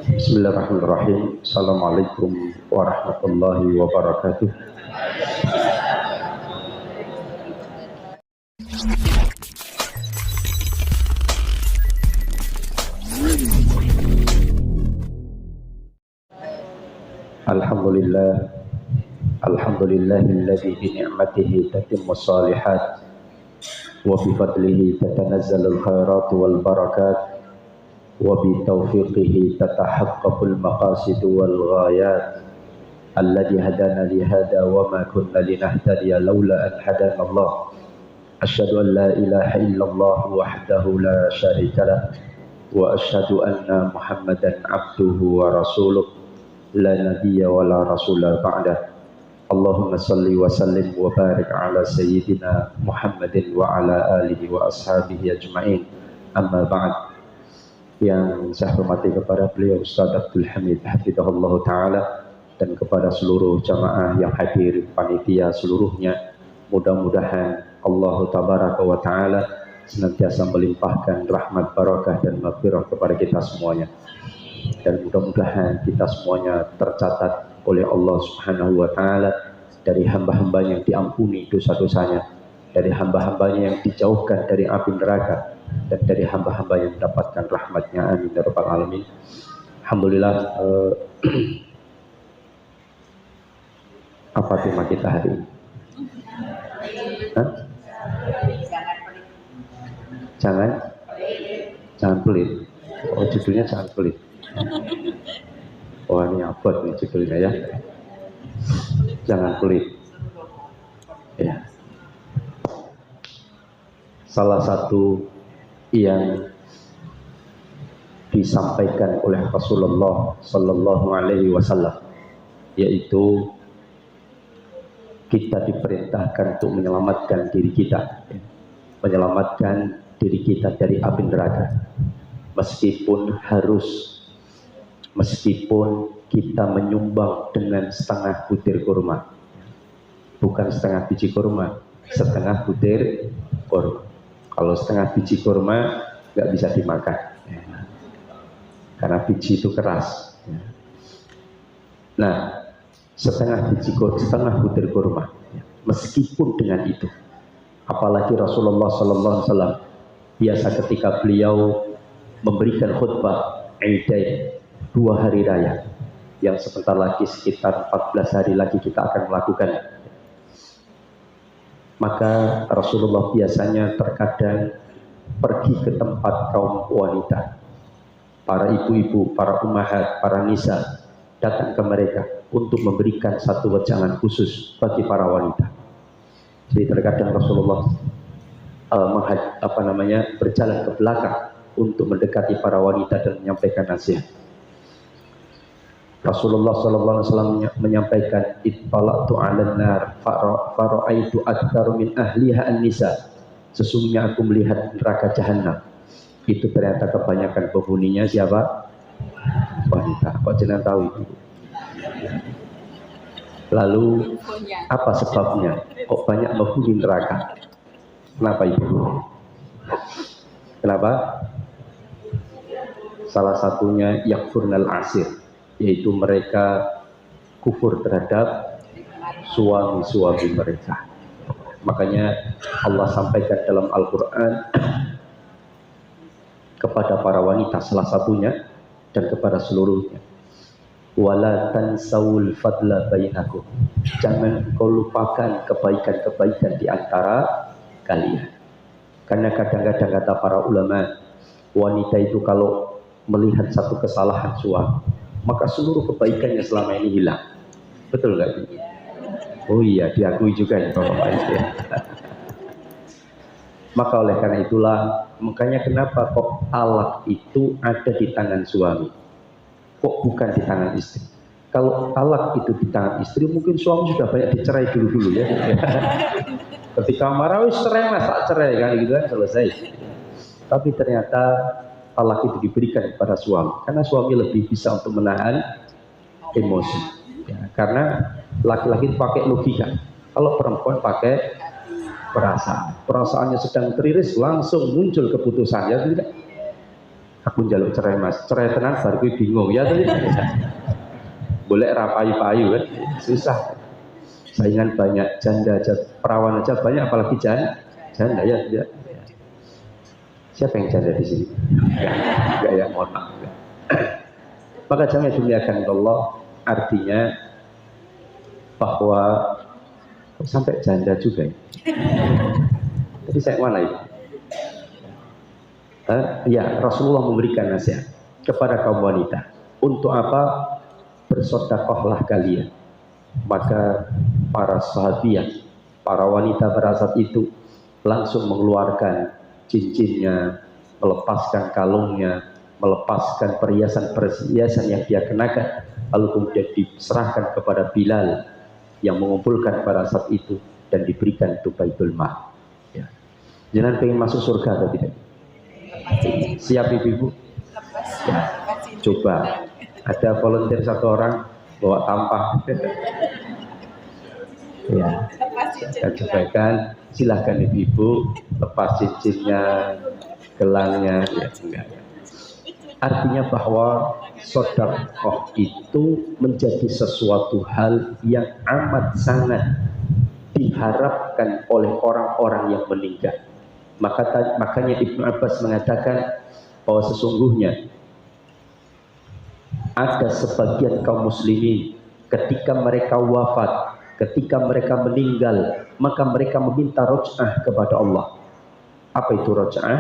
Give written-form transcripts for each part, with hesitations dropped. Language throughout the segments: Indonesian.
Bismillahirrahmanirrahim. Assalamualaikum warahmatullahi wabarakatuh. Alhamdulillah. Alhamdulillahilladzi bi ni'matihi tatimmus shalihat wa bi fadlihi tatanazzalul khairat wal barakat wa bi taufiqihi tatahaqqaqul maqasid wal ghayat alladzi hadana li hada wa ma kunna linahtadiya laula an hadana Allah. Asyhadu an la ilaha illallah wahdahu la syarika lah wa asyhadu anna Muhammadan abduhu wa rasuluh la nabiyya wa la rasula ba'dah. Allahumma salli wa sallim wa barik ala sayyidina Muhammadin wa ala alihi wa ashabihi ajma'in. Amma ba'd. Yang saya hormati kepada beliau Ustaz Abdul Hamid hafizahullah ta'ala, dan kepada seluruh jamaah yang hadir, panitia seluruhnya, mudah-mudahan Allah tabaraka wa ta'ala senantiasa melimpahkan rahmat, barakah dan maghfirah kepada kita semuanya, dan mudah-mudahan kita semuanya tercatat oleh Allah subhanahu wa ta'ala dari hamba-hamba yang diampuni dosa-dosanya, dari hamba-hambanya yang dijauhkan dari api neraka, dan dari hamba-hamba yang mendapatkan rahmatnya. Amin ya rabbal alamin. Alhamdulillah. Apa tema kita hari ini? Hah? Jangan pelit. Oh, judulnya jangan pelit. Oh, ini abot nih judulnya ya. Jangan pelit. Ya. Salah satu yang disampaikan oleh Rasulullah Sallallahu Alaihi Wasallam, yaitu kita diperintahkan untuk menyelamatkan diri kita, menyelamatkan diri kita dari api neraka, meskipun kita menyumbang dengan setengah butir kurma, bukan setengah biji kurma, setengah butir kurma. Kalau setengah biji kurma nggak bisa dimakan, karena biji itu keras. Nah, setengah butir kurma, meskipun dengan itu, apalagi Rasulullah Sallallahu Alaihi Wasallam biasa ketika beliau memberikan khutbah Aidain, 2 hari raya, yang sebentar lagi sekitar 14 hari lagi kita akan melakukan. Maka Rasulullah biasanya terkadang pergi ke tempat kaum wanita, para ibu-ibu, para ummahat, para nisa, datang ke mereka untuk memberikan satu wejangan khusus bagi para wanita. Jadi terkadang Rasulullah berjalan ke belakang untuk mendekati para wanita dan menyampaikan nasihat. Rasulullah Sallallahu Alaihi Wasallam menyampaikan, "Ittala'tu 'alan nar fara'aitu aktsara min ahliha an-nisa." Sesungguhnya aku melihat neraka jahanam, itu ternyata kebanyakan penghuninya siapa? Wanita. Kok jangan tahu itu? Lalu apa sebabnya? Kok banyak penghuni neraka? Kenapa itu? Kenapa? Salah satunya yakfurnal asir, yaitu mereka kufur terhadap suami-suami mereka. Makanya Allah sampaikan dalam Al-Quran kepada para wanita salah satunya dan kepada seluruhnya, wala tansawul fadla bainakum, jangan kau lupakan kebaikan-kebaikan di antara kalian. Karena kadang-kadang kata para ulama, wanita itu kalau melihat satu kesalahan suami, maka seluruh kebaikannya selama ini hilang. Betul nggak? Oh iya, diakui juga ya Bapak ya. Maka oleh karena itulah, makanya kenapa kok talak itu ada di tangan suami, kok bukan di tangan istri? Kalau talak itu di tangan istri, mungkin suami sudah banyak dicerai dulu ya. Ketika marah, wis cerai mas, tak cerai kan, gitu kan, selesai. Tapi ternyata talak itu diberikan kepada suami, karena suami lebih bisa untuk menahan emosi. Ya, karena laki-laki pakai logika, kalau perempuan pakai perasaan. Perasaannya sedang teriris, langsung muncul keputusan, ya tidak? Aku njaluk cerai mas, cerai tenan baru gue bingung ya tadi. Boleh rapayu-payu kan, susah. Saingan banyak, janda aja, perawan aja banyak, apalagi janda ya tidak. Siapa yang janda di sini? Enggak ya, mohon maaf. Maka jangan dimuliakan Allah, artinya bahwa sampai janda juga. Tapi saya mana itu? Ya, Rasulullah memberikan nasihat kepada kaum wanita. Untuk apa? Bersedekahlah kalian. Maka para sahabiat, para wanita pada saat itu langsung mengeluarkan cincinnya, melepaskan kalungnya, melepaskan perhiasan-perhiasan yang dia kenakan, lalu kemudian diserahkan kepada Bilal yang mengumpulkan pada saat itu dan diberikan untuk Baitul Mal. Ya. Jangan pengen masuk surga atau tidak? Siap ibu-ibu? Ya. Coba ada volunteer satu orang bawa tampah. Ya, saya sampaikan, silahkan ibu-ibu lepas cincinnya, gelangnya, ya enggak. Artinya bahwa sedekah itu menjadi sesuatu hal yang amat sangat diharapkan oleh orang-orang yang meninggal. Makanya Ibnu Abbas mengatakan bahwa sesungguhnya ada sebagian kaum muslimin ketika mereka wafat, ketika mereka meninggal, maka mereka meminta roj'ah kepada Allah. Apa itu roj'ah?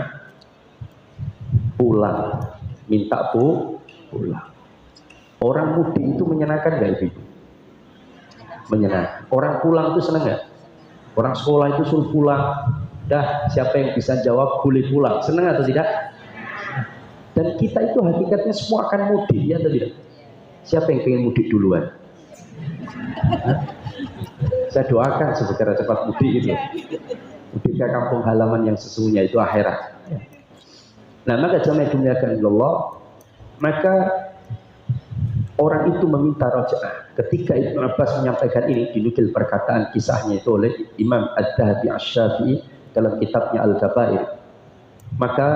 Pulang, minta pulang. Orang mudik itu menyenangkan gak ibu? Menyenangkan. Orang pulang itu senang gak? Orang sekolah itu suruh pulang. Dah, siapa yang bisa jawab boleh pulang. Senang atau tidak? Dan kita itu hakikatnya semua akan mudik, ya atau tidak? Siapa yang pengen mudik duluan? Saya doakan secara cepat mudik itu. Mudik ke kampung halaman yang sesungguhnya itu akhirat. Nah, maka jamaah dimuliakan Allah, maka orang itu meminta roj'ah. Ketika Ibnu Abbas menyampaikan ini, dinukil perkataan kisahnya itu oleh Imam Ad-Dhahabi Asy-Syafi'i dalam kitabnya Al-Kabair. Maka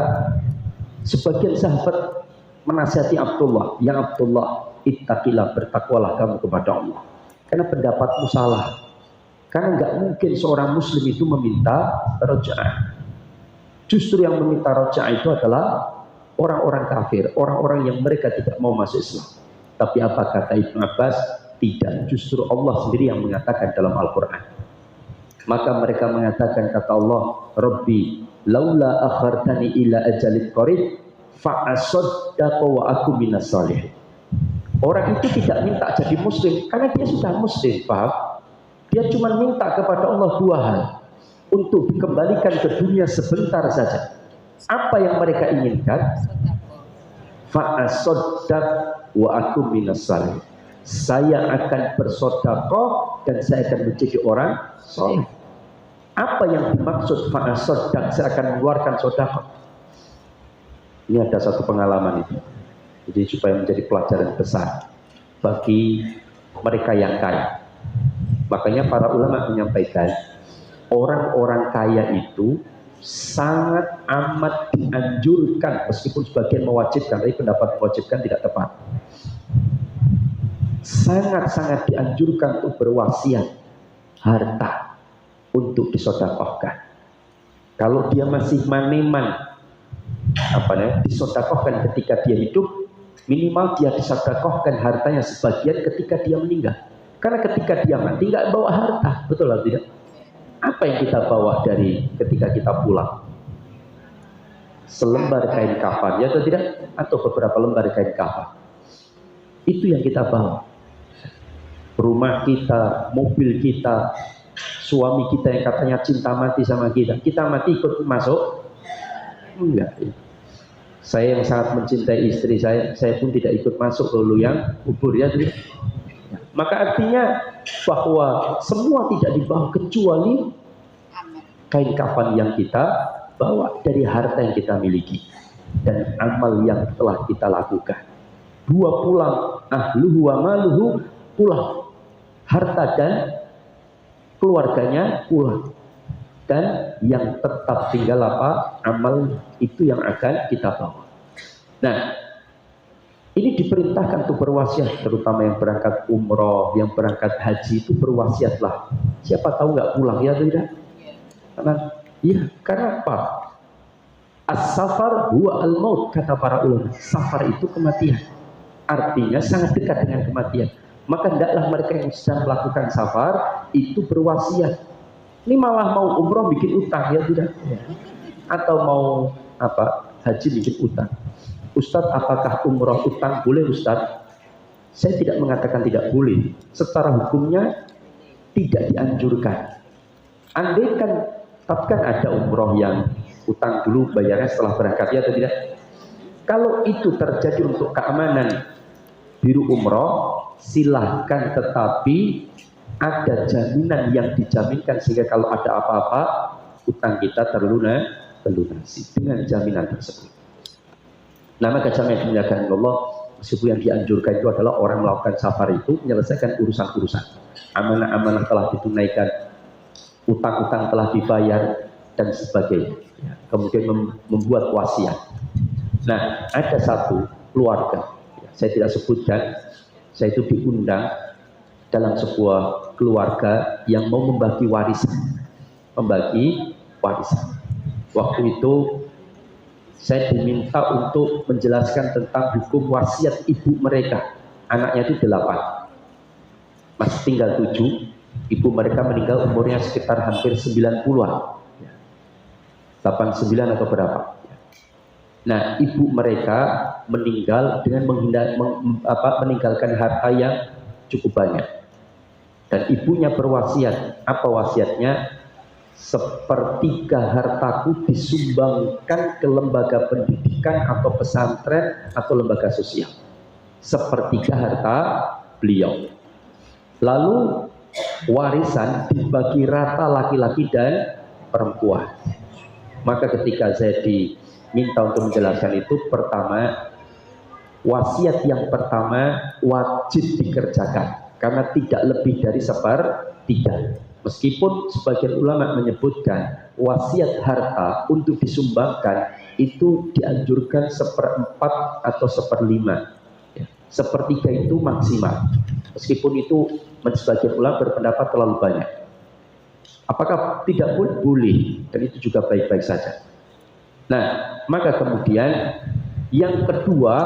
sebagian sahabat menasihati Abdullah, ya Abdullah, ittaqillah, bertakwalah kamu kepada Allah. Karena pendapatmu salah. Karena nggak mungkin seorang muslim itu meminta roj'ah. Justru yang meminta roj'ah itu adalah orang-orang kafir, orang-orang yang mereka tidak mau masuk Islam. Tapi apa kata Ibnu Abbas? Tidak, justru Allah sendiri yang mengatakan dalam Al-Quran. Maka mereka mengatakan, kata Allah, Rabbi laula akhartani ila ajalin qarib fa'asaddaqa wa aku minas salihin. Orang itu tidak minta jadi muslim karena dia sudah muslim, paham? Dia cuma minta kepada Allah dua hal, untuk dikembalikan ke dunia sebentar saja. Apa yang mereka inginkan? Fa'asaddaq wa aku minas salihin. Saya akan bersedekah dan saya akan menjadi orang saleh. Apa yang dimaksud fa'asaddaq? Saya akan mengeluarkan sedekah. Ini ada satu pengalaman itu. Jadi supaya menjadi pelajaran besar bagi mereka yang kaya. Makanya para ulama menyampaikan, orang-orang kaya itu sangat amat dianjurkan, meskipun sebagian mewajibkan, tapi pendapat mewajibkan tidak tepat. Sangat-sangat dianjurkan untuk berwasiat harta untuk disedekahkan. Kalau dia masih maneman, disedekahkan ketika dia hidup, minimal dia disedekahkan hartanya sebagian ketika dia meninggal. Karena ketika dia mati nggak bawa harta, betul atau tidak? Apa yang kita bawa dari ketika kita pulang? Selembar kain kafan, ya atau tidak? Atau beberapa lembar kain kafan. Itu yang kita bawa. Rumah kita, mobil kita, suami kita yang katanya cinta mati sama kita, kita mati ikut masuk? Enggak. Saya yang sangat mencintai istri saya pun tidak ikut masuk ke yang kubur, ya. Maka artinya bahwa semua tidak dibawa kecuali kain kafan yang kita bawa dari harta yang kita miliki dan amal yang telah kita lakukan. Dua pulang, ahluhu wa maluhu, pulang. Harta dan keluarganya pulang. Dan yang tetap tinggal apa? Amal itu yang akan kita bawa. Nah, ini diperintahkan untuk berwasiat, terutama yang berangkat umroh, yang berangkat haji itu berwasiatlah. Siapa tahu nggak pulang, ya tidak? Karena apa? As-safar huwa al-maut, kata para ulama. Safar itu kematian. Artinya sangat dekat dengan kematian. Maka hendaklah mereka yang sedang melakukan safar itu berwasiat. Ini malah mau umroh bikin utang, ya tidak? Atau mau haji bikin utang. Ustadz, apakah umroh utang boleh, Ustadz? Saya tidak mengatakan tidak boleh. Secara hukumnya tidak dianjurkan. Andaikan tapi kan ada umroh yang utang dulu bayarnya setelah berangkat, ya atau tidak? Kalau itu terjadi untuk keamanan biru umroh, silahkan, tetapi ada jaminan yang dijaminkan sehingga kalau ada apa-apa utang kita terlunasi dengan jaminan tersebut. Nah, maka jamaah yang dimuliakan Allah, meskipun yang dianjurkan itu adalah orang melakukan safar itu menyelesaikan urusan-urusan, amanah-amanah telah ditunaikan, utang-utang telah dibayar dan sebagainya. Kemudian membuat wasiat. Nah, ada satu keluarga, saya tidak sebutkan, saya itu diundang dalam sebuah keluarga yang mau membagi warisan. Waktu itu saya diminta untuk menjelaskan tentang hukum wasiat ibu mereka. Anaknya itu 8, masih tinggal 7. Ibu mereka meninggal umurnya sekitar hampir 90-an, 89 atau berapa. Nah, ibu mereka meninggal dengan meninggalkan harta yang cukup banyak. Dan ibunya berwasiat, apa wasiatnya? 1/3 hartaku disumbangkan ke lembaga pendidikan atau pesantren atau lembaga sosial. 1/3 harta beliau. Lalu warisan dibagi rata laki-laki dan perempuan. Maka ketika saya diminta untuk menjelaskan itu, pertama, wasiat yang pertama wajib dikerjakan karena tidak lebih dari 1/3. Meskipun sebagian ulama menyebutkan wasiat harta untuk disumbangkan itu dianjurkan 1/4 atau 1/5. 1/3 itu maksimal. Meskipun itu sebagian ulama berpendapat terlalu banyak. Apakah tidak boleh? Dan itu juga baik-baik saja. Nah, maka kemudian yang kedua,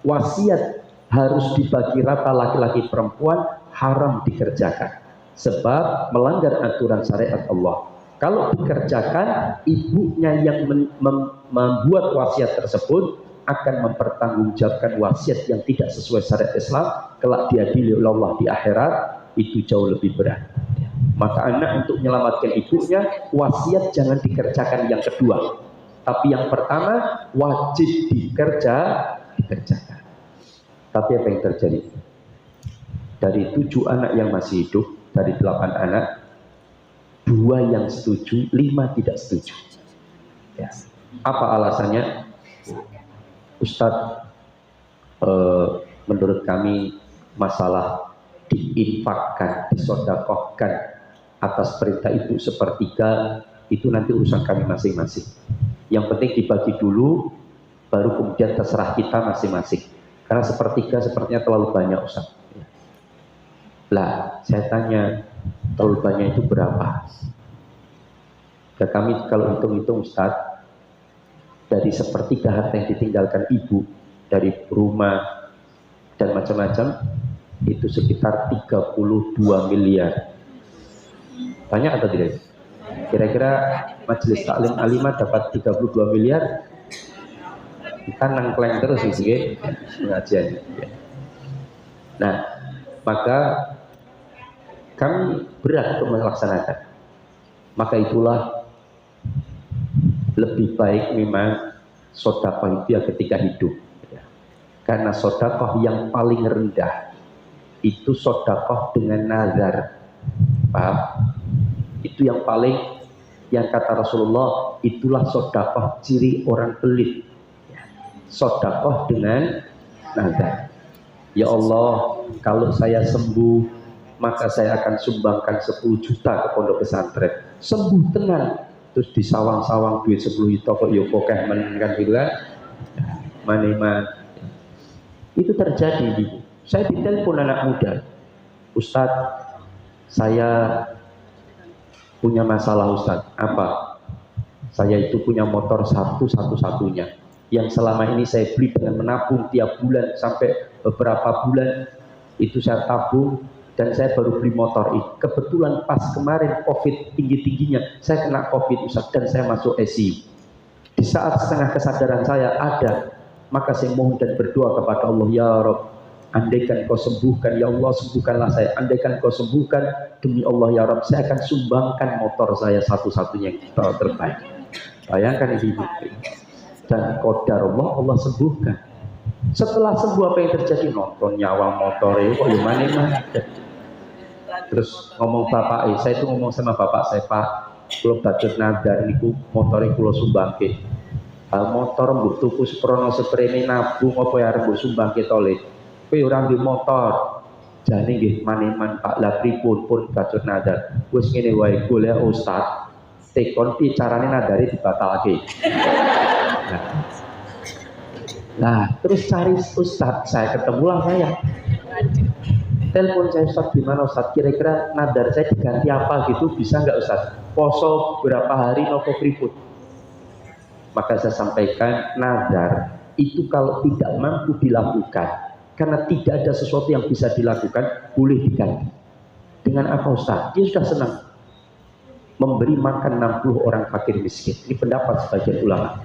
wasiat harus dibagi rata laki-laki perempuan, haram dikerjakan. Sebab melanggar aturan syariat Allah. Kalau dikerjakan, ibunya yang membuat wasiat tersebut akan mempertanggungjawabkan wasiat yang tidak sesuai syariat Islam. Kelak diadili oleh Allah di akhirat, itu jauh lebih berat. Maka anak untuk menyelamatkan ibunya, wasiat jangan dikerjakan yang kedua. Tapi yang pertama, wajib dikerjakan. Tapi apa yang terjadi? Dari 7 anak yang masih hidup, dari 8 anak, 2 yang setuju, 5 tidak setuju. Ya. Apa alasannya? Ustadz, menurut kami masalah diinfakkan, disodakohkan atas perintah ibu 1/3 itu nanti urusan kami masing-masing. Yang penting dibagi dulu, baru kemudian terserah kita masing-masing. Karena 1/3 sepertinya terlalu banyak, Ustadz. Lah, saya tanya, terlalu banyak itu berapa? Ya, kami kalau hitung-hitung, Ustadz, dari 1/3 harta yang ditinggalkan ibu, dari rumah dan macam-macam, itu sekitar 32 miliar. Banyak atau tidak? Kira-kira majelis taklim alimah dapat 32 miliar, kita nangkleng terus sih pengajian. Nah, maka kami berat untuk melaksanakan. Maka itulah lebih baik memang sedekah itu ya ketika hidup. Karena sedekah yang paling rendah itu sedekah dengan nazar. Paham? Itu yang paling, yang kata Rasulullah, itulah sedekah ciri orang pelit. Sedekah dengan nazar. Ya Allah, kalau saya sembuh, maka saya akan sumbangkan 10 juta ke pondok pesantren. Sembuh tenang, terus disawang-sawang duit 10 juta kok yo kokeh menengan gitu kan. Maniman. Itu terjadi gitu. Saya ditelepon anak muda, Ustadz, saya punya masalah Ustadz. Apa? Saya itu punya motor satu-satunya yang selama ini saya beli dengan menabung tiap bulan sampai beberapa bulan itu saya tabung dan saya baru beli motor ini. Kebetulan pas kemarin COVID tinggi-tingginya saya kena COVID Ustadz dan saya masuk ICU. Di saat setengah kesadaran saya ada, maka saya mohon dan berdoa kepada Allah, ya Rabb, andaikan kau sembuhkan, ya Allah sembuhkanlah saya. Andaikan kau sembuhkan, demi Allah ya Rabb, saya akan sumbangkan motor saya satu-satunya yang terbaik. Bayangkan ibu. Dan qadar Allah sembuhkan. Setelah sembuh apa yang terjadi? Nonton nyawa motornya kok gimana? Terus ngomong bapak, saya itu ngomong sama bapak saya, Pak, kalau budget nadar niku motornya kula sumbangke. Motor mbok tuku seprono seprene nabung apa ya arep mbok sumbangke to Le. Kowe ora duwe motor. Jane nggih maniman Pak, lha pripun pun budget nadar. Wis ngene wae golek ustaz. Tekon pi carane nadare dibatalke. Nah, terus cari ustaz, saya ketemulah saya. Telepon saya, Ustaz, gimana Ustaz? Kira-kira nadar saya diganti apa gitu, bisa nggak Ustaz? Poso berapa hari nopo pripun? Maka saya sampaikan, nadar itu kalau tidak mampu dilakukan, karena tidak ada sesuatu yang bisa dilakukan, boleh diganti. Dengan apa Ustaz? Dia sudah senang memberi makan 60 orang fakir miskin. Ini pendapat sebagian ulama.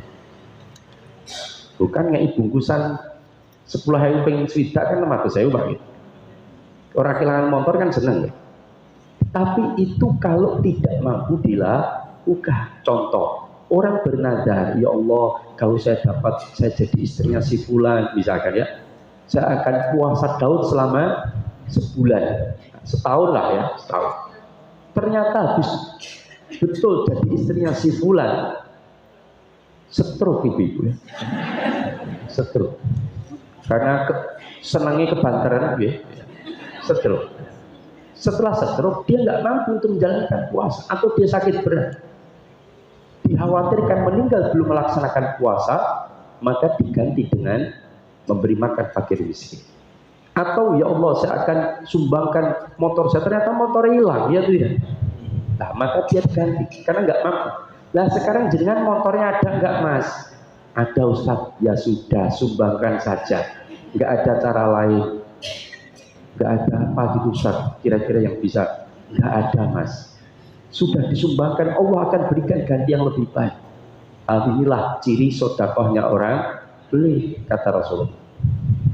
Bukan nggak bungkusan 10.000 pengen swida kan 600.000 Pak gitu. Orang kehilangan motor kan seneng ya. Tapi itu kalau tidak mampu dilakukan. Contoh, orang bernadar, ya Allah, kalau saya jadi istrinya si fulan misalkan ya, saya akan puasa Daud selama sebulan, setahun lah ya, setahun. Ternyata habis betul jadi istrinya si fulan, stroke ibu-ibu ya, stroke. Karena senangnya kebanteran ya. Stroke. Setelah stroke dia nggak mampu untuk menjalankan puasa atau dia sakit berat, dikhawatirkan meninggal belum melaksanakan puasa, maka diganti dengan memberi makan fakir miskin. Atau ya Allah, saya akan sumbangkan motor saya, ternyata motor hilang ya tuh ya. Nah, maka dia ganti karena nggak mampu. Nah sekarang jenengan motornya ada nggak Mas? Ada Ustaz. Ya sudah, sumbangkan saja, nggak ada cara lain. Nggak ada apa gitu Ustaz, kira-kira yang bisa? Nggak ada Mas, sudah disumbangkan, Allah akan berikan ganti yang lebih baik. Inilah ciri sodakohnya orang beli, kata Rasulullah.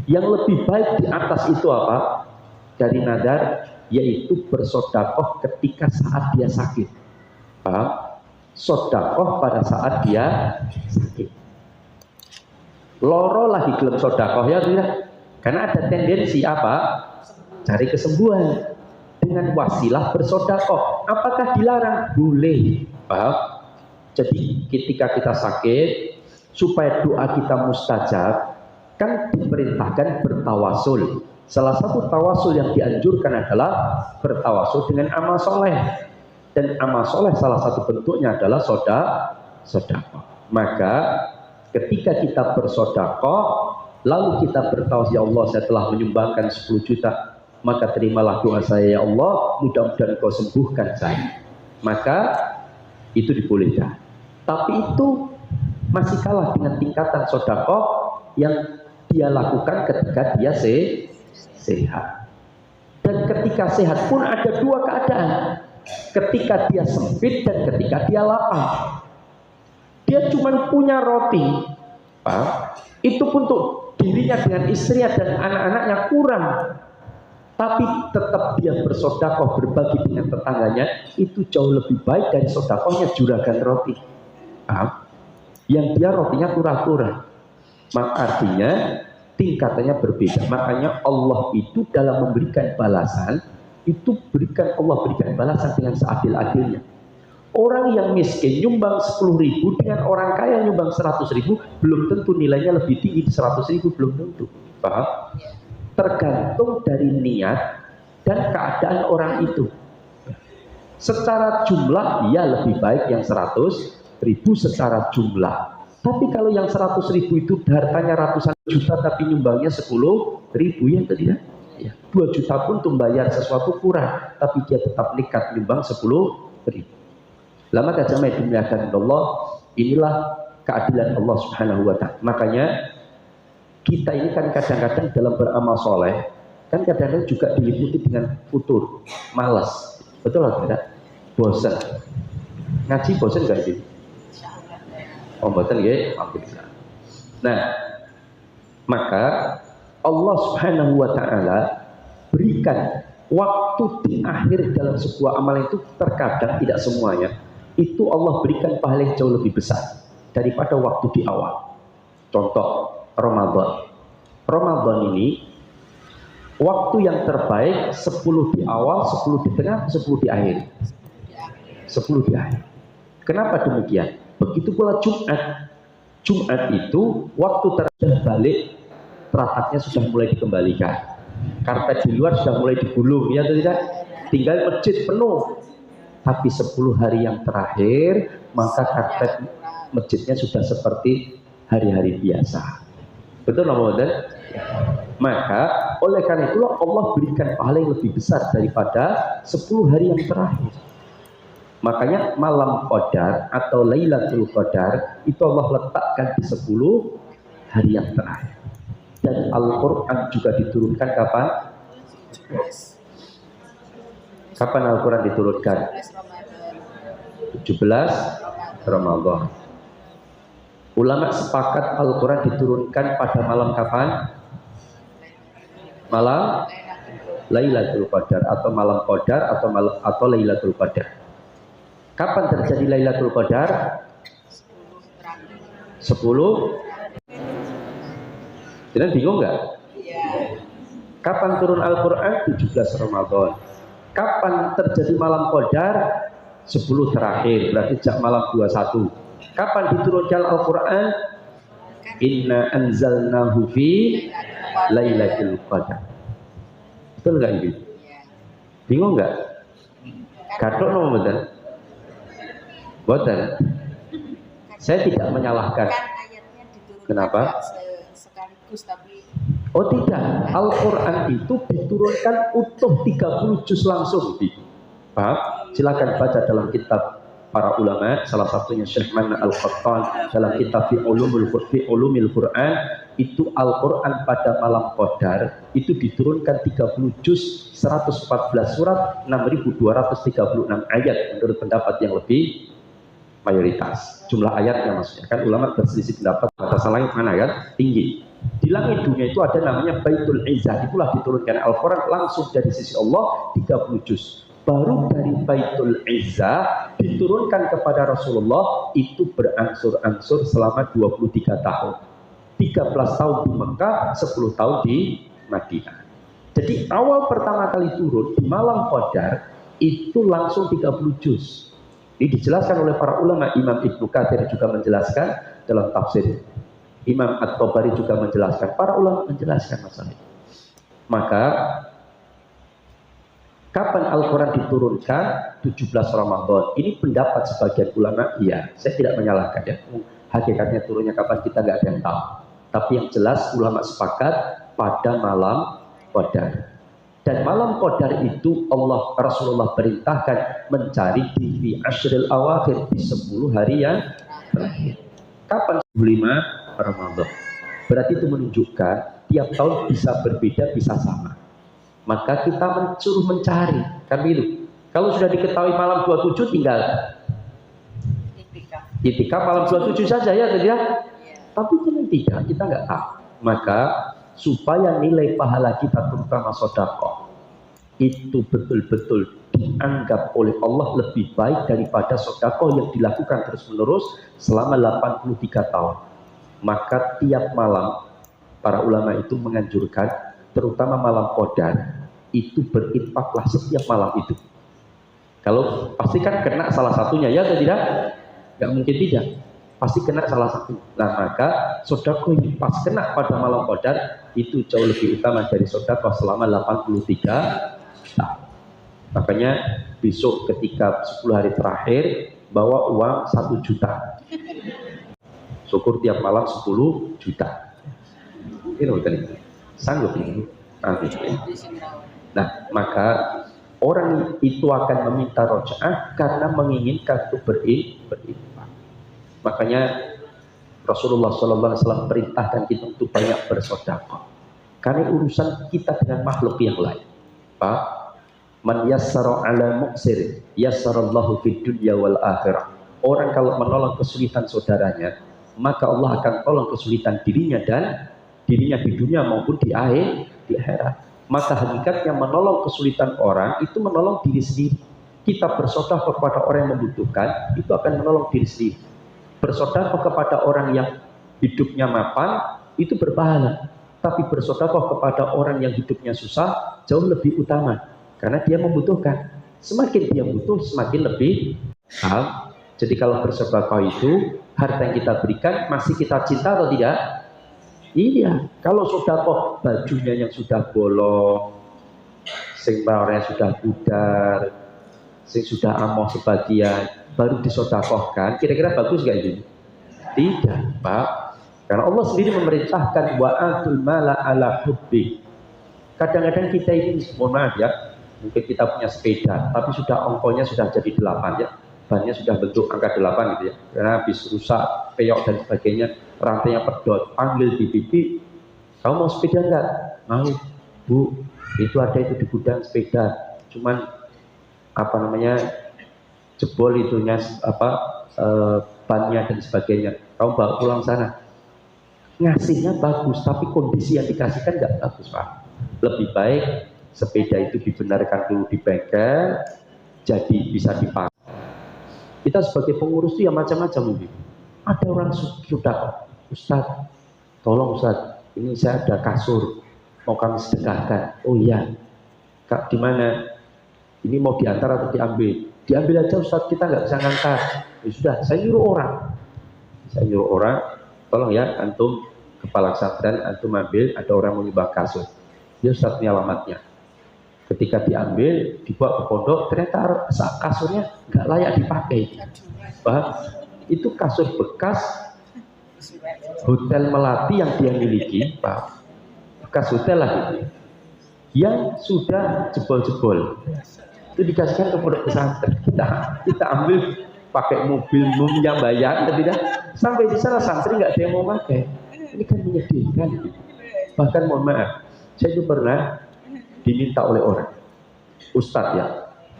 Yang lebih baik di atas itu apa? Dari nadar, yaitu bersodakoh ketika saat dia sakit. Sodakoh pada saat dia sakit. Loro lagi gelem sodakoh ya tidak? Karena ada tendensi apa? Cari kesembuhan dengan wasilah bersodakoh. Apakah dilarang? Boleh. Paham? Jadi ketika kita sakit, supaya doa kita mustajab, kan diperintahkan bertawasul. Salah satu tawasul yang dianjurkan adalah bertawasul dengan amal soleh. Dan amal soleh salah satu bentuknya adalah sodakoh. Maka ketika kita bersodakoh, lalu kita bertawasul, ya Allah, saya telah menyumbangkan 10 juta, maka terimalah doa saya ya Allah, mudah-mudahan kau sembuhkan saya. Maka itu dibolehkan. Tapi itu masih kalah dengan tingkatan sodakoh yang dia lakukan ketika dia sehat. Dan ketika sehat pun ada dua keadaan. Ketika dia sempit dan ketika dia lapar. Dia cuma punya roti, itu pun untuk dirinya dengan istrinya dan anak-anaknya kurang. Tapi tetap dia bersodakoh, berbagi dengan tetangganya, itu jauh lebih baik dari sodakohnya juragan roti. Yang dia rotinya kurang-kurang. Maka artinya tingkatannya berbeda. Makanya Allah itu dalam memberikan balasan, itu Allah berikan balasan dengan seadil-adilnya. Orang yang miskin nyumbang 10.000 dengan orang kaya nyumbang 100.000, belum tentu nilainya lebih tinggi. 100.000 belum tentu. Paham? Tergantung dari niat dan keadaan orang itu. Secara jumlah dia lebih baik yang 100.000 secara jumlah. Tapi kalau yang 100.000 itu hartanya ratusan juta tapi nyumbangnya 10.000, ya tadi ya. 2 juta pun untuk bayar sesuatu kurang, tapi dia tetap nekat nyumbang 10.000. Lama kata jamaah dimuliakan Allah, inilah keadilan Allah Subhanahu wa ta'ala. Makanya kita ini kan kadang-kadang dalam beramal soleh kan kadang-kadang juga diliputi dengan futur, malas, betul atau tidak? Bosan. Ngaji bosan gak sih? Oh bosan ya, alhamdulillah. Nah, maka Allah Subhanahu wa ta'ala berikan waktu di akhir dalam sebuah amal itu, terkadang tidak semuanya, itu Allah berikan pahala yang jauh lebih besar daripada waktu di awal. Contoh Ramadan. Ramadan ini waktu yang terbaik 10 di awal, 10 di tengah, 10 di akhir. 10 di akhir. Kenapa demikian? Begitu pula Jumat. Jumat itu waktu terakhir balik, terataknya sudah mulai dikembalikan. Karpet di luar sudah mulai digulung, ya atau tidak? Tinggal masjid penuh. Tapi 10 hari yang terakhir, maka karpet masjidnya sudah seperti hari-hari biasa. Betul Ramadan? Maka oleh karena itulah Allah berikan pahala yang lebih besar daripada 10 hari yang terakhir. Makanya malam Qadar atau Lailatul Qadar itu Allah letakkan di 10 hari yang terakhir. Dan Al-Quran juga diturunkan kapan? Kapan Al-Quran diturunkan? 17 Ramadan. Ulama sepakat Al-Quran diturunkan pada malam kapan? Malam Lailatul Qadar atau malam Qadar atau Lailatul Qadar. Kapan terjadi Lailatul Qadar? 10. Jadi bingung nggak? Kapan turun Al-Quran? 17 Ramadan. Kapan terjadi malam Qadar? 10 terakhir, berarti sejak malam 21. Kapan diturunkan Al-Quran? Inna anzalnahu fi Lailatul Qadar. Betul nggak ini? Bingung nggak? Gadok nomor betul? Betul. Saya tidak menyalahkan. Kenapa? Oh tidak, Al-Quran itu diturunkan utuh 30 juz langsung. Paham? Silakan baca dalam kitab para ulama, salah satunya Syekh Mana Al-Qattan dalam kitab fi ulumil Quran, itu Al-Quran pada malam Qadar itu diturunkan 30 juz, 114 surat, 6.236 ayat menurut pendapat yang lebih mayoritas. Jumlah ayatnya maksudnya kan ulama berselisih pendapat batasan langit mana kan tinggi. Di langit dunia itu ada namanya Baitul Izzah, itulah diturunkan Al-Quran langsung dari sisi Allah 30 juz. Baru dari Baitul Izzah diturunkan kepada Rasulullah itu berangsur-angsur selama 23 tahun. 13 tahun di Mekah, 10 tahun di Madinah. Jadi awal pertama kali turun di malam Qadar itu langsung 30 juz. Ini dijelaskan oleh para ulama. Imam Ibnu Katsir juga menjelaskan dalam tafsir. Imam At-Tabari juga menjelaskan. Para ulama menjelaskan masalah itu. Maka kapan Al-Quran diturunkan? 17 Ramadan. Ini pendapat sebagian ulama, iya. Saya tidak menyalahkan ya. Hakikatnya turunnya kapan kita nggak ada yang tahu. Tapi yang jelas ulama sepakat pada malam Qadar. Dan malam Qadar itu Rasulullah perintahkan mencari di ashril awakhir, di 10 hari yang terakhir. Kapan? 5 Ramadan. Berarti itu menunjukkan tiap tahun bisa berbeda, bisa sama. Maka kita mencuri mencari kan begitu. Kalau sudah diketahui malam 27 tinggal itikaf malam 27 saja ya tidak. Tapi jangan tidak, kita nggak tahu. Maka supaya nilai pahala kita terutama sedekah itu betul-betul dianggap oleh Allah lebih baik daripada sedekah yang dilakukan terus-menerus selama 83 tahun. Maka tiap malam para ulama itu menganjurkan, terutama malam Qadar, itu berinfaklah setiap malam itu. Kalau pasti kan kena salah satunya ya atau tidak? Nggak mungkin tidak. Pasti kena salah satu. Nah maka sedekah yang pas kena pada malam Qadar itu jauh lebih utama dari sedekah selama 83 tahun. Makanya besok ketika 10 hari terakhir bawa uang 1 juta. syukur tiap malam 10 juta. Ini betul, sanggup ini. Nah, maka orang itu akan meminta rojaah karena menginginkan untuk berinfak. Makanya Rasulullah SAW perintahkan kita untuk banyak bersedekah. Karena urusan kita dengan makhluk yang lain. Pak, man yassara ala muqsir yassarallahu fid dunya wal akhirah. Orang kalau menolong kesulitan saudaranya, maka Allah akan tolong kesulitan dirinya dan dirinya di dunia maupun di akhirat. Maka hakikatnya menolong kesulitan orang itu menolong diri sendiri. Kita bersedekah kepada orang yang membutuhkan, itu akan menolong diri sendiri. Bersedekah kepada orang yang hidupnya mapan, itu berpahala. Tapi bersedekah kepada orang yang hidupnya susah jauh lebih utama karena dia membutuhkan. Semakin dia butuh semakin lebih mahal. Jadi kalau bersedekah itu harta yang kita berikan masih kita cinta atau tidak? Iya. Kalau sedekah bajunya yang sudah bolong, sing yang sudah pudar, sing sudah amoh sebagian baru disedekahkan, kira-kira bagus gak ini? Tidak, Pak. Karena Allah sendiri memerintahkan wa atul mala ala hubbi. Kadang-kadang kita ini, mohon maaf ya, mungkin kita punya sepeda, tapi sudah ongkonya sudah jadi 8 ya, bannya sudah bentuk angka 8 gitu ya, karena habis rusak, peyok dan sebagainya, rantainya pedot, panggil di pipi, kamu mau sepeda enggak? Mau, Bu, itu ada itu di gudang sepeda, cuman apa namanya jebol itunya bannya dan sebagainya, kamu bawa pulang sana. Ngasihnya bagus, tapi kondisi yang dikasihkan nggak bagus, Pak. Lebih baik sepeda itu dibenarkan dulu di bengkel, jadi bisa dipakai. Kita sebagai pengurus itu ya macam-macam mungkin. Ada orang sudah, Ustaz, tolong Ustaz, ini saya ada kasur, mau kami sedekahkan. Oh iya, Kak, di mana? Ini mau diantar atau diambil? Diambil aja Ustaz, kita nggak bisa ngangkat. Ya sudah, saya nyuruh orang, tolong ya, antum kepala pesantren, antum ambil, ada orang mau nyumbang kasur. Ya Ustaz, ini alamatnya. Ketika diambil, dibawa ke pondok, ternyata kasurnya nggak layak dipakai. Paham? Itu kasur bekas hotel Melati yang dia miliki, Pak. Bekas hotel lah itu. Yang sudah jebol-jebol. Itu dikasihkan ke pondok pesantren. Kita ambil pakai mobil yang bayar, tidak sampai di sana santri nggak ada yang mau pakai. Ini kan menyedihkan. Bahkan mohon maaf, saya itu pernah diminta oleh orang, Ustadz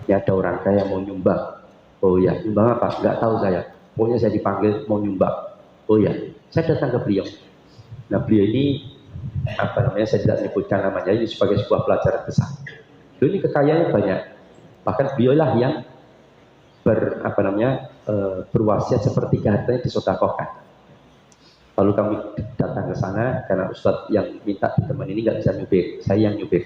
ya ada orang kaya mau nyumbang. Oh ya, nyumbang apa? Nggak tahu saya. Pokoknya saya dipanggil mau nyumbang. Oh ya, saya datang ke beliau. Nah beliau ini apa namanya? Saya tidak menyebutkan namanya, ini sebagai sebuah pelajaran besar. Beliau ini kekayaannya banyak. Bahkan beliau lah yang berwasiat sepertiga hartanya disedekahkan. Lalu kami datang ke sana karena Ustadz yang minta teman ini nggak bisa nyupir, saya yang nyupir.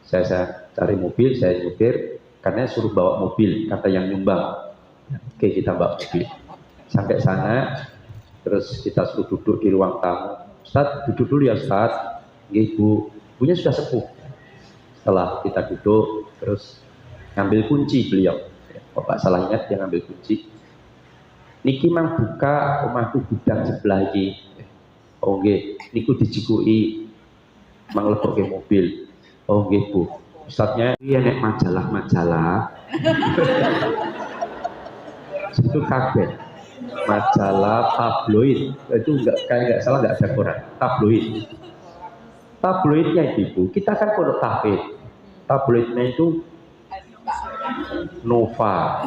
Saya cari mobil, saya nyupir karena suruh bawa mobil, kata yang nyumbang. Oke, kita bawa mobil. Sampai sana, terus kita suruh duduk di ruang tamu. Ustadz, duduk dulu ya Ustadz. Ibu, ibunya sudah sepuh. Setelah kita duduk, terus ngambil kunci beliau. Kok Pak salah ingat dia ngambil kunci. Niki mang buka omahku gudang sebelah iki. Oh nggih, niku dijikuki mang lebokke mobil. Oh nggih Bu. Ustadznya iya nek majalah-majalah. Itu kaget. Majalah tabloid. Itu enggak salah enggak ada koran. Tabloid. Tabloidnya Ibu, kita kan pondok tahfidz. Tabloidnya itu Nova.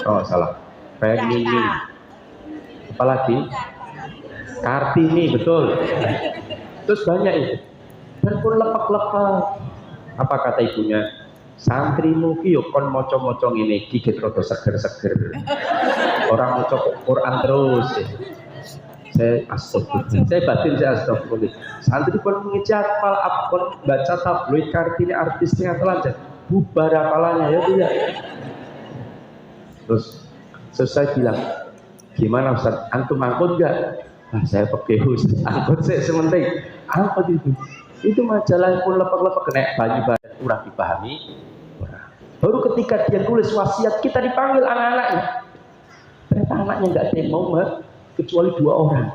Oh salah. Femini, apalagi Kartini, betul. Terus banyak itu. Dan pun lepak-lepak. Apa kata ibunya? Santrimu ki yo kon maca-maca ngene iki gek rada seger-seger. Orang maca Quran terus. Saya astagfirullah. Saya batin saya astagfirullah. Santri pun mengejar pal akon baca tabloid Kartini artisnya telanjang. Bubar apalanya ya tidak. Terus selesai bilang, gimana Ustaz, antum angkut enggak? Nah, saya pakai Ustaz, angkut saya sementing. Apa itu? Itu majalah pun lepak-lepak kena banyu-banyu, kurang dipahami. Baru ketika dia tulis wasiat, kita dipanggil anak-anaknya. Ternyata anaknya enggak ada yang mau kecuali 2 orang.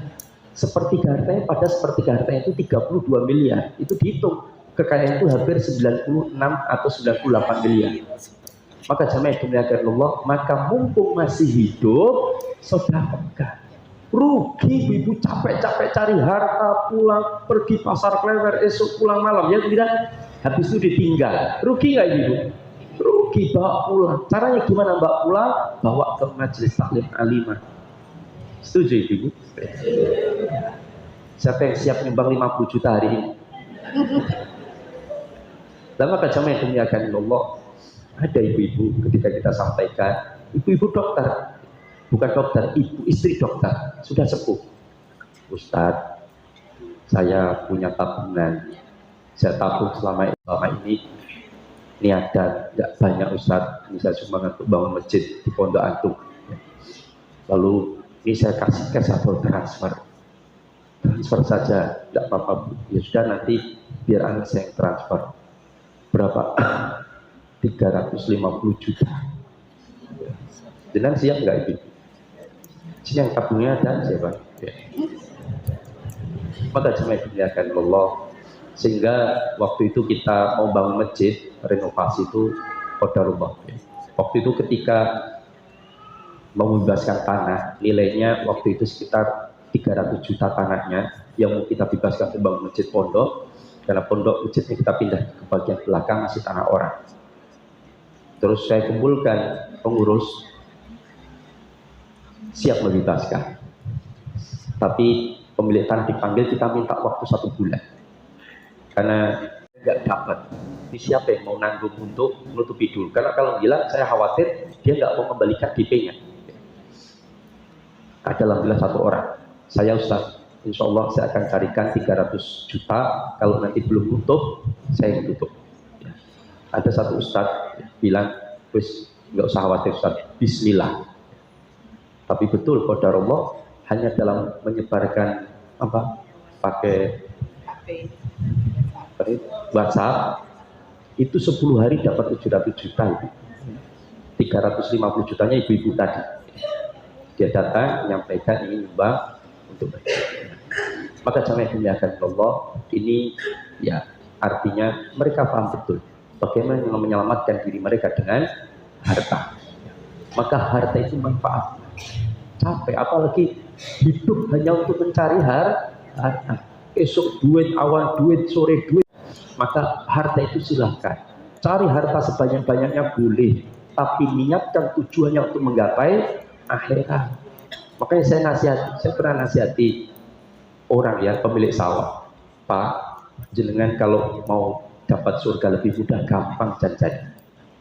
Sepertiga hartanya, pada sepertiga hartanya itu 32 miliar. Itu dihitung kekayaan itu hampir 96 atau 98 miliar. Maka jamaah dimuliakan Allah, maka mumpung masih hidup, sedekahkan. Rugi ibu capek-capek cari harta, pulang pergi pasar klewer, esok pulang malam, ya tidak, habis itu ditinggal. Rugi nggak ibu? Rugi, bawa pulang. Caranya gimana bawa pulang? Bawa ke majelis taklim alimah. Setuju ibu? Siapa yang siap nyumbang 50 juta hari ini? Dan maka jamaah yang dimuliakan Allah, ada ibu-ibu ketika kita sampaikan, ibu-ibu dokter, bukan dokter, ibu istri dokter, sudah sepuh. Ustadz, saya punya tabungan, saya tabung selama ini ada nggak banyak Ustadz, ini saya sumbang untuk bangun masjid di Pondok Antum. Lalu ini saya kasih cash atau transfer saja, tidak apa-apa. Ya sudah, nanti biar anak saya yang transfer. Berapa? 350 juta. Jangan siap nggak itu? Sini yang tabungnya ada siapa? Ya. Maka jemaah dimuliakan Allah, sehingga waktu itu kita mau bangun masjid, renovasi itu qadarullah. Waktu itu ketika mau membebaskan tanah, nilainya waktu itu sekitar 300 juta tanahnya yang mau kita bebaskan untuk bangun masjid pondok, karena pondok masjidnya kita pindah ke bagian belakang masih tanah orang. Terus saya kumpulkan pengurus siap membebaskan, tapi pemilik tanah dipanggil, kita minta waktu 1 bulan karena nggak dapat. Ini siapa yang mau nanggung untuk menutupi dulu? Karena kalau bilang saya khawatir dia nggak mau kembalikan DP-nya. Ada alhamdulillah 1 orang. Saya Ustaz, insya Allah saya akan carikan 300 juta. Kalau nanti belum nutup, saya yang tutup. Ada 1 Ustaz bilang, wis nggak usah khawatir Ustaz, Bismillah. Tapi betul qadarullah, hanya dalam menyebarkan apa, pakai WhatsApp itu 10 hari dapat 700 juta itu. 350 jutanya ibu-ibu tadi. Dia datang menyampaikan ingin nyumbang untuk mereka. Maka jamaah yang dimuliakan Allah, ini ya artinya mereka paham betul bagaimana menyelamatkan diri mereka dengan harta. Maka harta itu manfaat. Capek, apalagi hidup hanya untuk mencari harta. Esok duit, awan duit, sore duit. Maka harta itu silahkan. Cari harta sebanyak-banyaknya boleh, tapi niatkan tujuannya untuk menggapai akhirat. Makanya saya pernah nasihati orang ya, pemilik sawah. Pak, jenengan kalau mau dapat surga lebih mudah, gampang jangan.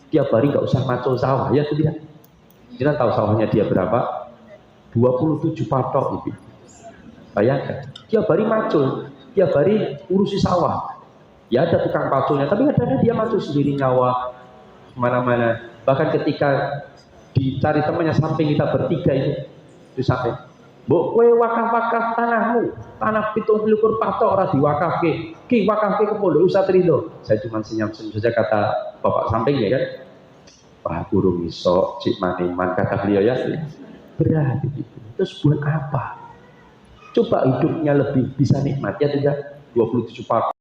Tiap hari nggak usah macul sawah, ya tidak. Jangan tahu sawahnya dia berapa? 27 patok itu. Bayangkan, tiap hari macul, tiap hari urusi sawah. Ya ada tukang paculnya, tapi kadang-kadang dia macul sendiri nyawa kemana-mana. Bahkan ketika dicari temannya samping kita bertiga itu sampai, "Mbok kowe wakaf-wakaf tanahmu, tanah 17 patok ora diwakafke. Ki wakafke ke Pondok Ustaz Ridho." Saya cuma senyum-senyum saja, kata bapak sampingnya kan, "Wah, burung iso cik maniman," kata beliau ya. Berat itu. Terus buat apa? Coba hidupnya lebih bisa nikmat ya tidak? 27 patok.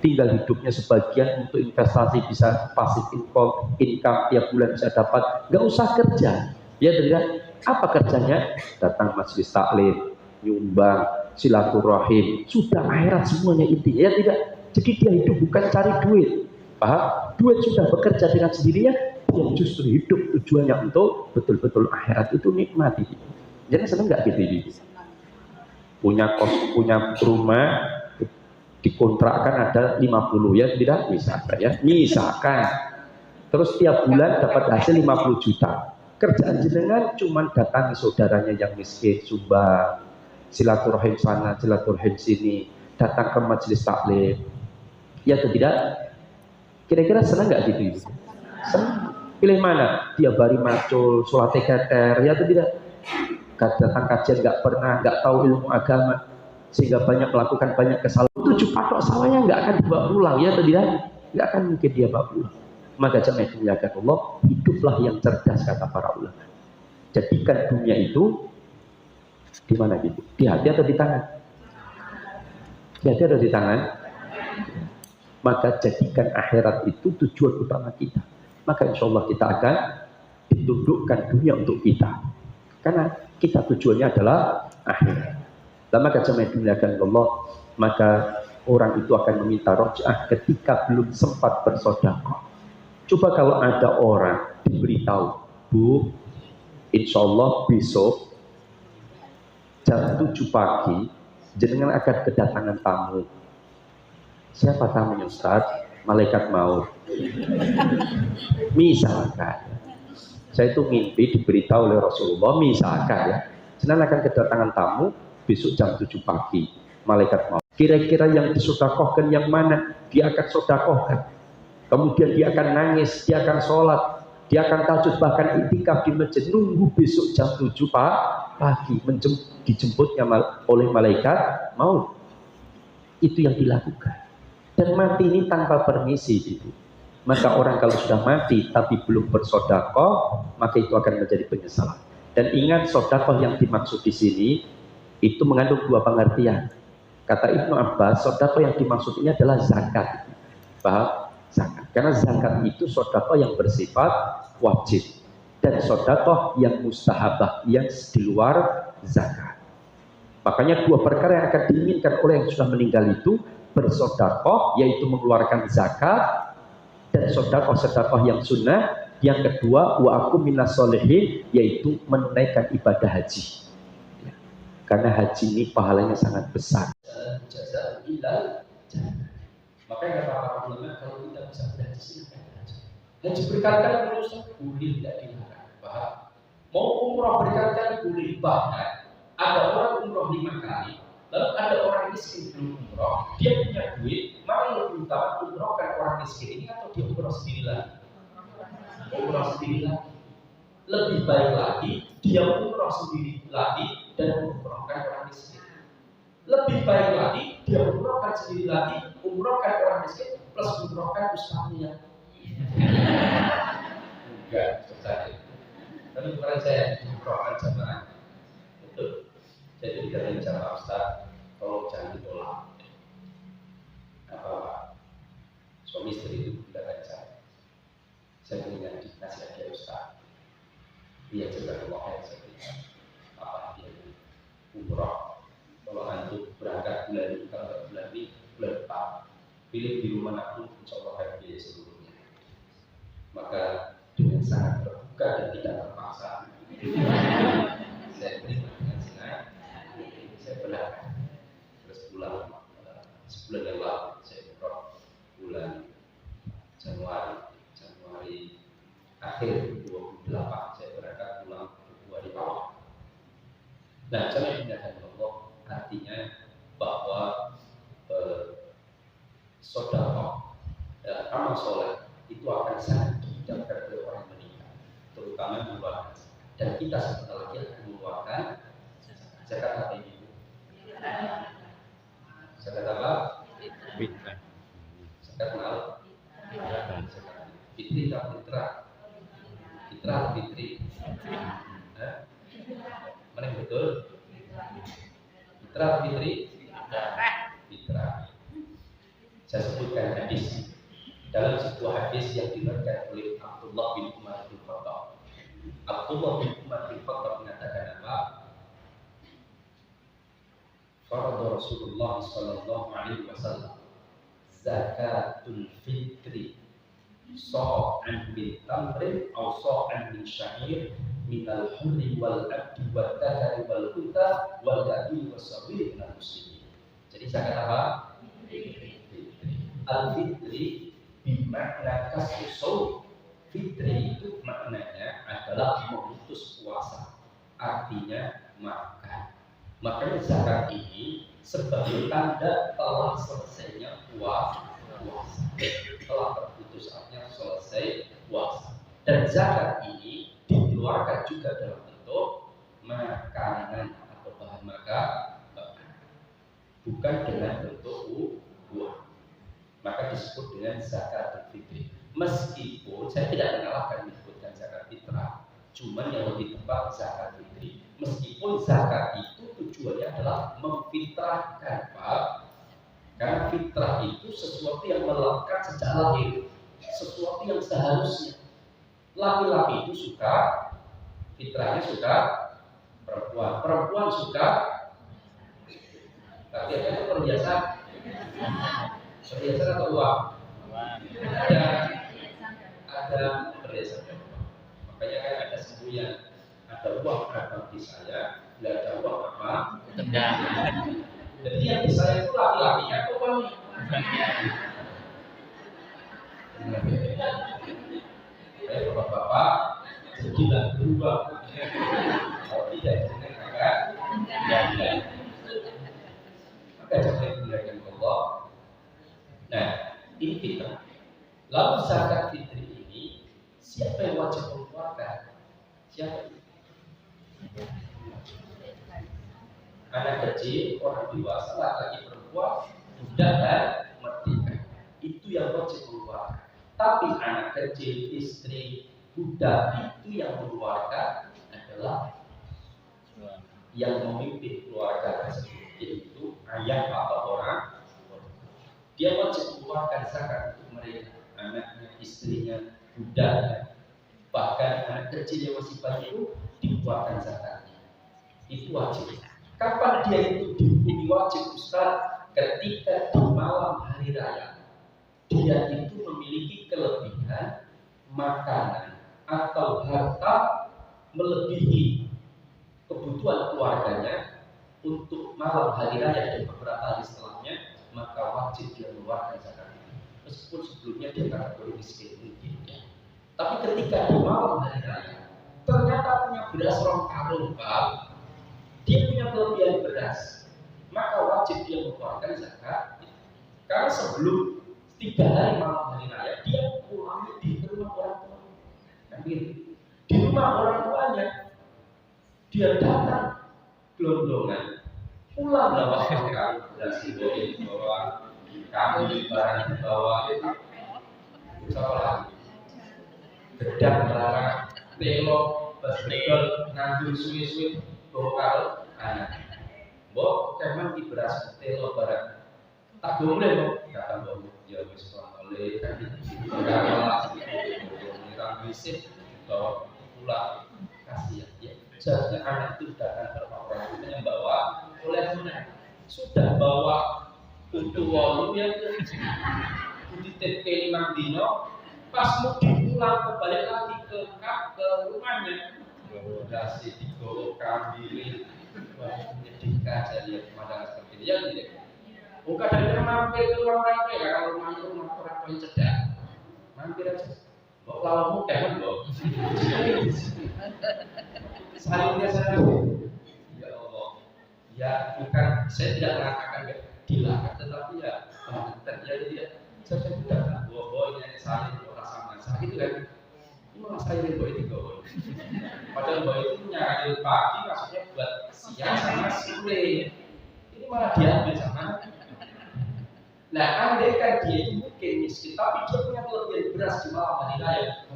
Tinggal hidupnya sebagian untuk investasi, bisa pasif income tiap bulan bisa dapat, nggak usah kerja ya tidak. Apa kerjanya? Datang majelis taklim, nyumbang, silaturahim, sudah akhirat semuanya intinya ya tidak. Jadi dia hidup bukan cari duit, paham? Duit sudah bekerja dengan sendirinya, dia justru hidup tujuannya untuk betul-betul akhirat itu nikmat itu. Jadi seneng nggak gitu ini? Punya kos, punya rumah, dikontrakkan ada 50 ya tidak, misalkan terus tiap bulan dapat hasil 50 juta. Kerjaan jenengan cuman datangi saudaranya yang miskin, sumbang, silaturahim sana, silaturahim sini, datang ke majelis taklim, ya atau tidak? Kira-kira senang nggak gitu? Senang. Pilih mana? Dia bari macul, sholat keter, ya atau tidak? Datang kajian nggak pernah, nggak tahu ilmu agama, sehingga banyak melakukan banyak kesalahan. 7 patok sawahnya nggak akan dibawa pulang, ya atau tidak? Nggak akan mungkin dia bawa pulang. Maka jemaah yang dimuliakan Allah, hiduplah yang cerdas, kata para ulama. Jadikan dunia itu Di mana gitu? Di hati atau di tangan? Di hati atau di tangan? Maka jadikan akhirat itu tujuan utama kita. Maka insya Allah kita akan ditundukkan dunia untuk kita. Karena kita tujuannya adalah akhirat. Dan maka jemaah dimuliakan Allah, maka orang itu akan meminta roj'ah ketika belum sempat bersedekah. Coba kalau ada orang diberitahu, Bu, insya Allah besok jam 7 pagi jenengan akan kedatangan tamu. Siapa tamunya Ustaz? Malaikat maut. Misalkan saya itu mimpi diberitahu oleh Rasulullah, misalkan ya, jenengan akan kedatangan tamu besok jam 7 pagi, malaikat maut. Kira-kira yang disodakohkan yang mana? Dia akan sodakohkan. Kemudian dia akan nangis, dia akan sholat, dia akan tahajud, bahkan itikaf di masjid, nunggu besok jam 7 pagi dijemputnya oleh malaikat maut. Itu yang dilakukan. Dan mati ini tanpa permisi gitu. Maka orang kalau sudah mati tapi belum bersodakoh, maka itu akan menjadi penyesalan. Dan ingat, sodakoh yang dimaksud di sini itu mengandung dua pengertian. Kata Ibnu Abbas, sodakoh yang dimaksud ini adalah zakat. Paham? Zakat. Karena zakat itu sodakoh yang bersifat wajib, dan sodakoh yang mustahabah, yang di luar zakat. Makanya dua perkara yang akan diinginkan oleh yang sudah meninggal itu bersodakoh, yaitu mengeluarkan zakat, dan sodakoh yang sunnah. Yang kedua, wa akum minas solehin, yaitu menunaikan ibadah haji. Karena haji ini pahalanya sangat besar. Makanya kata para ulama, kalau kita bisa berhaji, silakan berhaji. Haji berkali-kali boleh, tidak dilarang. Paham? Mau umroh berkali-kali boleh, bahkan ada orang umroh 5 kali, lalu ada orang miskin belum umroh, dia punya duit, mana lebih utama umrohkan orang miskin ini atau dia umroh sendiri lagi? Umroh sendiri lagi. Lebih baik lagi dia umroh sendiri lagi dan umrohkan orang miskin. Lebih baik lagi dia umrohkan sendiri lagi, umrohkan orang miskin plus umrohkan ustaznya. Enggak, selesai. Tapi kemarin saya umrohkan jamaah. Betul. Jadi kita bicara Ustaz, kalau jangan ditolak. Apa suami istri itu tidak baca. Saya punya nasihat dari Ustaz. Dia juga Allah yang saya apa dia umroh. Kalau antum berangkat bulan ini, kalau bulan ini, bulan depan, pilih di rumah manapun, insya Allah akan biaya seluruhnya. Maka dengan sangat terbuka dan tidak terpaksa, saya terima dengan senang. Saya belakang. Terus sebulan yang lalu saya umroh bulan Januari akhir 28 saya berangkat pulang Februari awal. Nah, cara mengingatkan Allah artinya bahwa sedekah dan amal soleh itu akan sangat didapatkan oleh orang meninggal, terutama mengeluarkan zakat. Dan kita sebentar lagi akan mengeluarkan zakat apa ini? Zakat apa? Fitrah. Zakat mal. Fitri atau fitrah? Fitrah, fitri. Mana yang betul? Fitrah, fitri? Fitrah. Saya sebutkan hadis dalam sebuah hadis yang diriwayatkan oleh Abdullah bin Umar bin Khattab. Abdullah bin Umar bin Khattab mengatakan apa? Farada Rasulullah sallallahu alaihi wasallam zakatul fitri sa'an min tamrin aw sa'an min sya'ir min al-hurri wal abdi wal dhakari wal unta wal gadi wasawir minal muslimin. Jadi zakat apa? Al-fitri bermakna kasih. Fitri itu maknanya adalah memutus puasa, artinya makan. Makanya zakat ini sebagai tanda telah selesainya puasa, telah terputus artinya selesai puasa. Dan zakat ini dikeluarkan juga dalam bentuk makanan atau bahan makanan, bukan dengan bentuk uang. Maka disebut dengan zakat fitri. Meskipun saya tidak menyalahkan menyebutkan zakat fitrah, cuman yang lebih tepat zakat fitri. Meskipun zakat itu tujuannya adalah memfitrahkan, Pak. Karena fitrah itu sesuatu yang melekat sejak lahir, sesuatu yang seharusnya. Laki-laki itu suka, fitrahnya suka perempuan, perempuan suka, tapi itu perhiasan, perhiasan atau uang? Ada perhiasan. Makanya kan ada semboyan, ada uang apa di saya, nggak ada uang apa? Tidak. Jadi yang di saya itu laki-lakinya atau wanita? Baik bapak-bapak, jadilah berubah. Kalau tidak, jangan agak tidak. Maka jangan dimuliakan Allah. Nah, ini fitrah. Lalu zakat fitri ini siapa yang wajib mengeluarkan? Siapa? Anak kecil, orang dewasa, laki-laki, perempuan, budak dan merdeka. Itu yang wajib mengeluarkan. Tapi anak kecil, istri, budak itu yang mengeluarkan adalah yang memimpin keluarga tersebut, yaitu ayah atau orang. Dia wajib mengeluarkan zakat untuk mereka, anaknya, istrinya, budaknya, bahkan anak kecil yang masih bayi itu dikeluarkan zakatnya. Itu wajib. Kapan dia itu dihukumi wajib, Ustaz? Ketika di malam hari raya dia itu memiliki kelebihan makanan atau harta melebihi kebutuhan keluarganya untuk malam hari raya dan beberapa hari setelahnya, maka wajib dia mengeluarkan zakat itu. Meskipun sebelumnya dia kategori miskin mungkin ya. Tapi ketika di malam hari raya ternyata punya beras rong karung, Pak, dia punya kelebihan beras, maka wajib dia mengeluarkan zakat. Karena sebelum 3 hari malam hari raya dia pulang di rumah orang tua, kan gitu. Di rumah orang tuanya dia datang gelondongan, pulang bawa karung beras di bawah, kamu di barang di bawah, itu siapa lagi? Gedang melarang, telo, basbegel, nganggur suwi-suwi, bokal, anak. Mbok keman di beras telo barang. Tak boleh kok, kata mbok. Ya wis oleh kan enggak malah orang bisik bawa pulang, kasihan ya. Seharusnya anak itu datang ke orang tuanya bawa oleh-oleh. Sudah bawa untuk wolu ya dititip ke 5 dino, pas mau pulang kembali lagi ke rumahnya dasi digowo kambing, menyedihkan saya lihat pemandangan seperti ini ya tidak. Bukan dari mampir ke ruang rapi ya, kalau rumah orang paling cedak mampir aja. Kok lawanmu kan kok seharusnya saya ya Allah ya, bukan saya tidak mengatakan dilarang, tetapi ya terjadi dia saya tidak bawa ini salin orang sama saya gitu kan. Ini malah saya bawa itu bawa, padahal bawa itu nyari pagi maksudnya buat siang sama sore, ini malah diambil sama. Nah, andai kan dia itu mungkin miskin, tapi dia punya kelebihan beras di malam hari raya,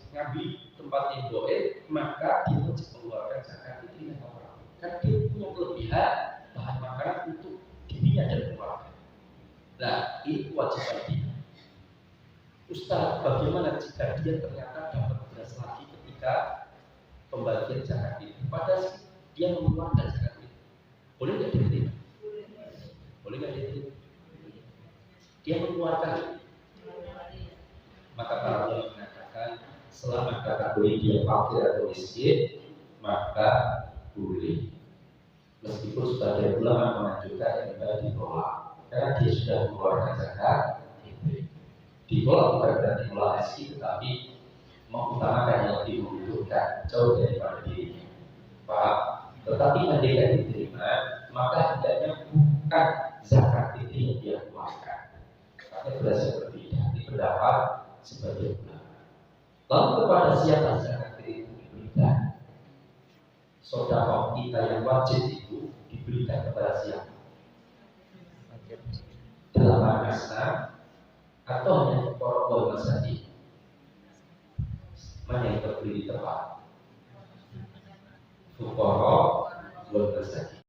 ngambil tempat ibu'e, maka dia wajib mengeluarkan zakat itu dengan orang. Kan dia punya kelebihan bahan makanan untuk dirinya dan keluarga. Nah, ini kewajiban dia. Ustaz, bagaimana jika dia ternyata dapat beras lagi ketika pembagian zakat itu? Padahal dia mengeluarkan zakat itu. Boleh nggak diterima? Boleh nggak diterima? Dia mengeluarkan, maka para ulama mengatakan selama kategori dia fakir atau miskin maka boleh, meskipun sudah ada ulama mengajukan yang ditolak karena dia sudah mengeluarkan zakat. Ditolak bukan berarti menolak rezeki, tetapi mengutamakan yang lebih membutuhkan jauh daripada dirinya, Pak. Tetapi andai diterima, maka hendaknya bukan zakat itu yang dia keluarkan. Berasal berbeda, dipendapat sebagai ulama. Lalu kepada siapa zakat itu diberikan? Sedekah kita yang wajib itu diberikan kepada siapa? Dalam asna atau hanya para ulama saja? Mana yang terberi di tempat? Fuqara wal masakin.